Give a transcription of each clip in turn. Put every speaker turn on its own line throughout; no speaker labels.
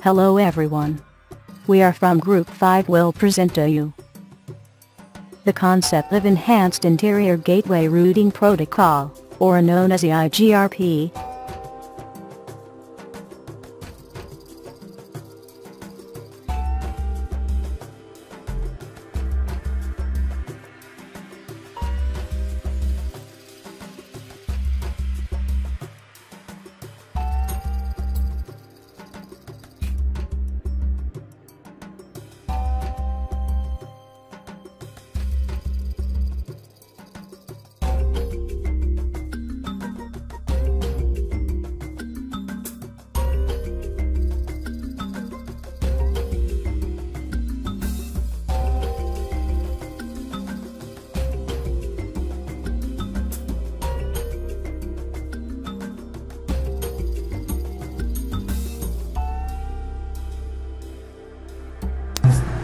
Hello everyone. We are from Group 5 will present to you the concept of Enhanced Interior Gateway Routing Protocol, or known as EIGRP.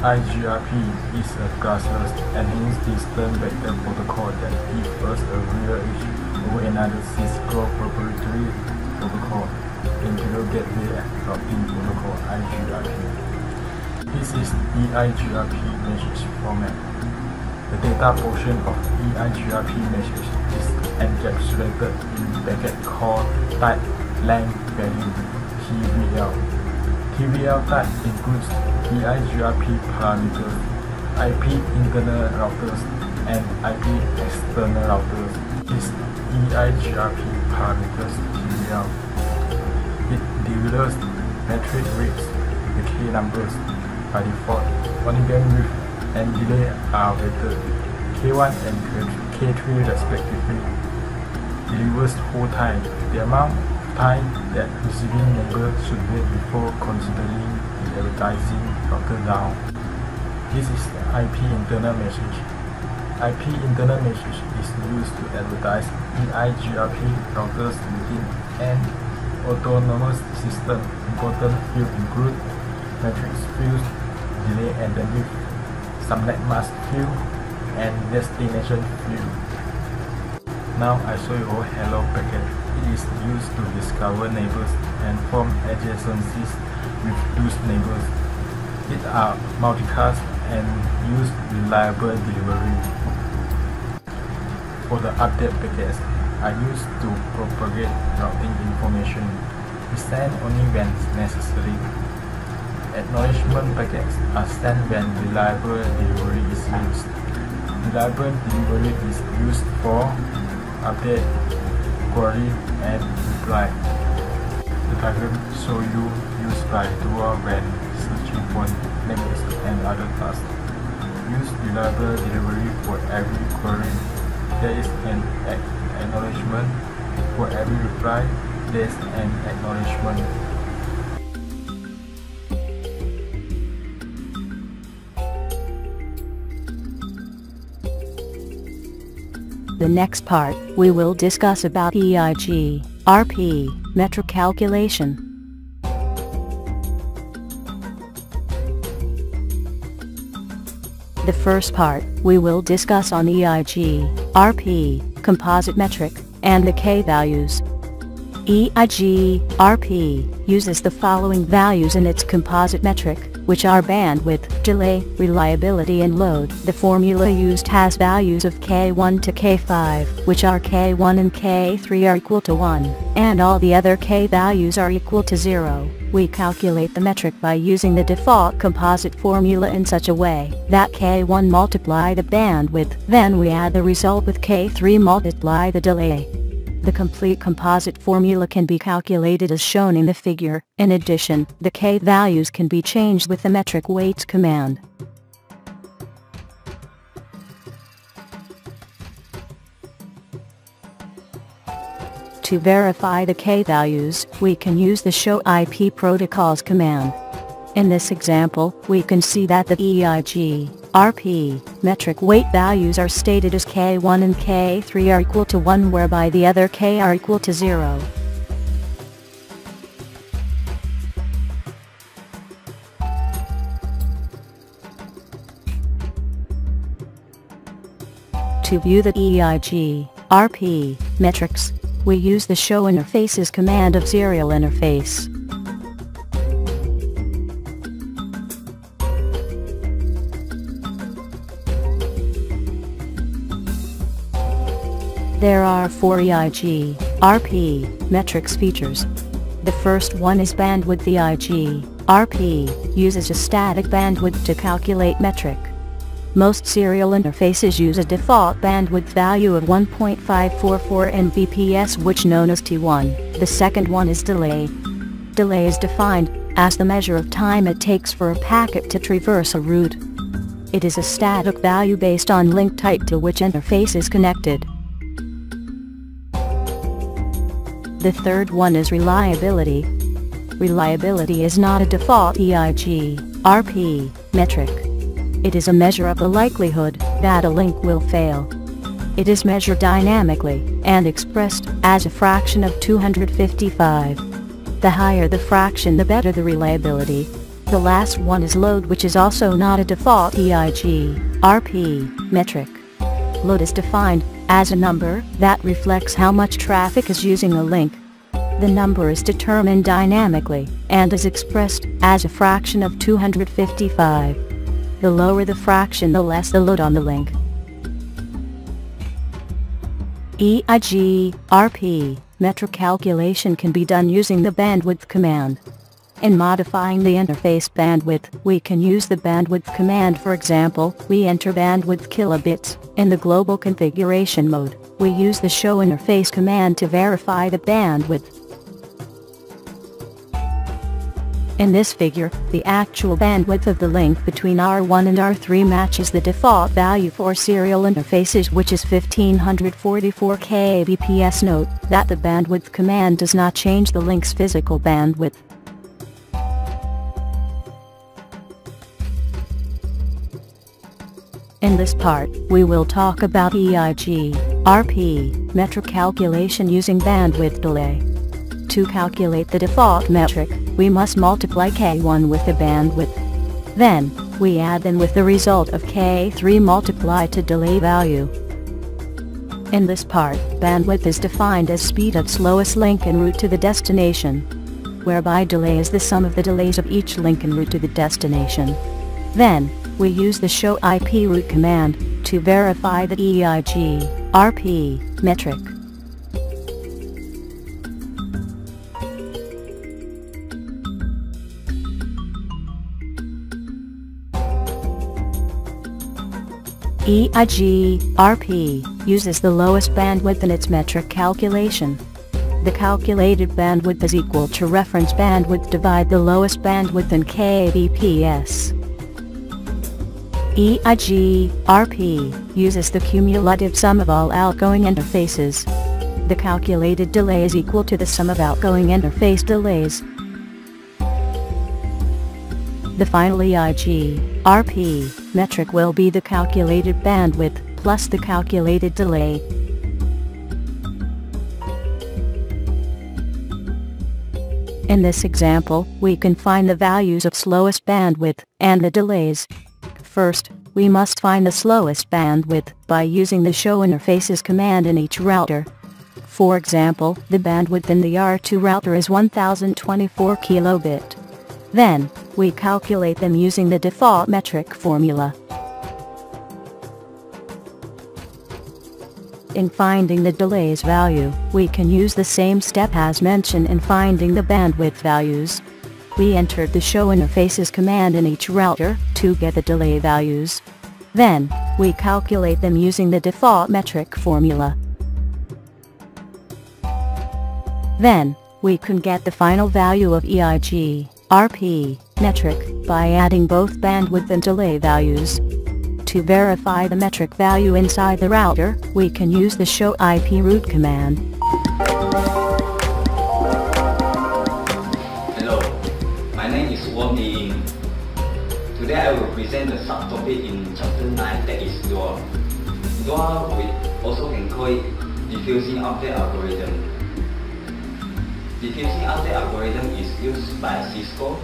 IGRP is a classless enhanced distance vector protocol that differs a real edge over another Cisco proprietary protocol, Interior Gateway Routing Protocol (IGRP). This is EIGRP message format. The data portion of EIGRP message is encapsulated in packet called type length value (TVL). TVL type includes EIGRP parameters, IP internal routers, and IP external routers. Is EIGRP parameters TVL. It delivers metric rates, the K numbers. By default, running bandwidth and delay are weighted K1 and K3 respectively. Delivers hold time, the amount of time that receiving neighbor should wait before considering the advertising router down. This is the IP internal message. IP internal message is used to advertise EIGRP routers within an autonomous system. Important fields include matrix fields, delay and bandwidth, subnet mask field, and destination field. Now I show you a hello packet. It is used to discover neighbors and form adjacencies with those neighbors. It are multicast and use reliable delivery. For the update packets, I use to propagate routing information. We send only when necessary. Acknowledgement packets are sent when reliable delivery is used. Reliable delivery is used for update, query, and reply. The diagram shows you used by tool when searching for neighbors and other tasks. Use reliable delivery for every query. There is an acknowledgement. For every reply, there is an acknowledgement.
The next part, we will discuss about EIGRP metric calculation. The first part, we will discuss on EIGRP composite metric and the K values. EIGRP uses the following values in its composite metric, which are bandwidth, delay, reliability and load. The formula used has values of K1 to K5, which are K1 and K3 are equal to 1, and all the other K values are equal to 0. We calculate the metric by using the default composite formula in such a way that K1 multiply the bandwidth, then we add the result with K3 multiply the delay. The complete composite formula can be calculated as shown in the figure. In addition, the K values can be changed with the metric weights command. To verify the K values, we can use the show IP protocols command. In this example, we can see that the EIGRP metric weight values are stated as K1 and K3 are equal to 1, whereby the other K are equal to 0. To view the EIGRP metrics, we use the show interfaces command of serial interface. There are 4 EIGRP metrics features. The first one is bandwidth. EIGRP uses a static bandwidth to calculate metric. Most serial interfaces use a default bandwidth value of 1.544 Mbps, which known as T1. The second one is delay. Delay is defined as the measure of time it takes for a packet to traverse a route. It is a static value based on link type to which interface is connected. The third one is reliability. Reliability is not a default EIGRP metric. It is a measure of the likelihood that a link will fail. It is measured dynamically and expressed as a fraction of 255. The higher the fraction, the better the reliability. The last one is load, which is also not a default EIGRP metric. Load is defined as a number that reflects how much traffic is using a link. The number is determined dynamically and is expressed as a fraction of 255. The lower the fraction, the less the load on the link. EIGRP metric calculation can be done using the bandwidth command. In modifying the interface bandwidth, we can use the bandwidth command. For example, we enter bandwidth kilobits. In the global configuration mode, we use the show interface command to verify the bandwidth. In this figure, the actual bandwidth of the link between R1 and R3 matches the default value for serial interfaces, which is 1544 kbps. Note that the bandwidth command does not change the link's physical bandwidth. In this part, we will talk about EIGRP metric calculation using bandwidth delay. To calculate the default metric, we must multiply K1 with the bandwidth. Then, we add them with the result of K3 multiplied to delay value. In this part, bandwidth is defined as speed of slowest link en route to the destination, whereby delay is the sum of the delays of each link en route to the destination. Then, we use the show IP route command to verify the EIGRP metric. EIGRP uses the lowest bandwidth in its metric calculation. The calculated bandwidth is equal to reference bandwidth divide the lowest bandwidth in kbps. EIGRP uses the cumulative sum of all outgoing interfaces. The calculated delay is equal to the sum of outgoing interface delays. The final EIGRP metric will be the calculated bandwidth plus the calculated delay. In this example, we can find the values of slowest bandwidth and the delays. First, we must find the slowest bandwidth by using the show interfaces command in each router. For example, the bandwidth in the R2 router is 1024 kilobit. Then, we calculate them using the default metric formula. In finding the delays value, we can use the same step as mentioned in finding the bandwidth values. We entered the show interfaces command in each router to get the delay values. Then, we calculate them using the default metric formula. Then, we can get the final value of EIGRP metric by adding both bandwidth and delay values. To verify the metric value inside the router, we can use the show IP route command.
Hello, my name is Wong. Today I will present the subtopic in chapter 9, that is DOA. DOA, we also can call it diffusing update algorithm. Diffusing update algorithm is used by Cisco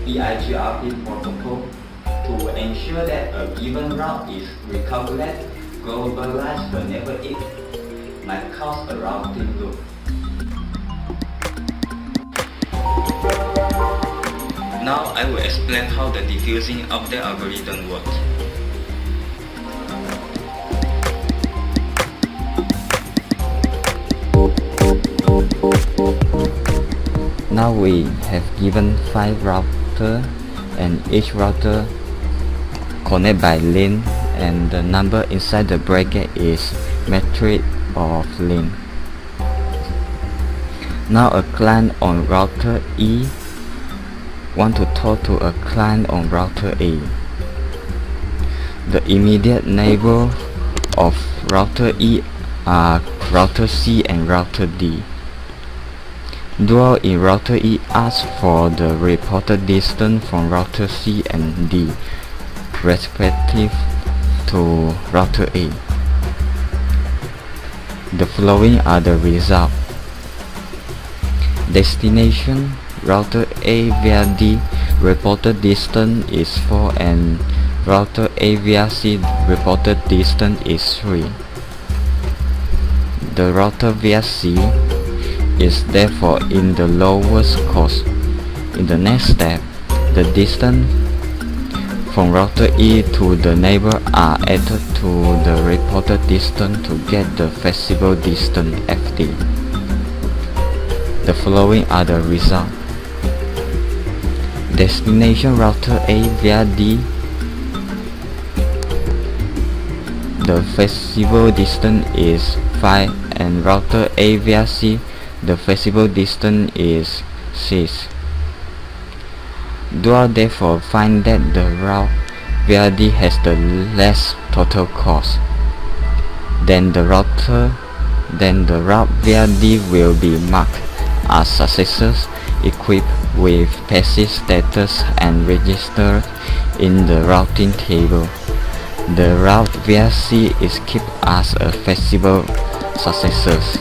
EIGRP protocol to ensure that a given route is recalculated, globalized whenever it might cause a routing loop. Now I will explain how the diffusing update algorithm works.
Now we have given 5 routers, and each router connected by link, and the number inside the bracket is metric of link. Now a client on router E want to talk to a client on router A. The immediate neighbor of router E are router C and router D. Dual in router E asks for the reported distance from router C and D, respective to router A. The following are the results. Destination router A via D reported distance is 4 and router A via C reported distance is 3. The router via C is therefore in the lowest cost. In the next step, the distance from router E to the neighbor are added to the reported distance to get the feasible distance FD. The following are the results. Destination router A via D, the feasible distance is 5, and router A via C, the feasible distance is 6. Dual therefore find that the route via D has the less total cost. Then the route via D will be marked as successes, equipped with passive status and registered in the routing table. The route via C is kept as a feasible success.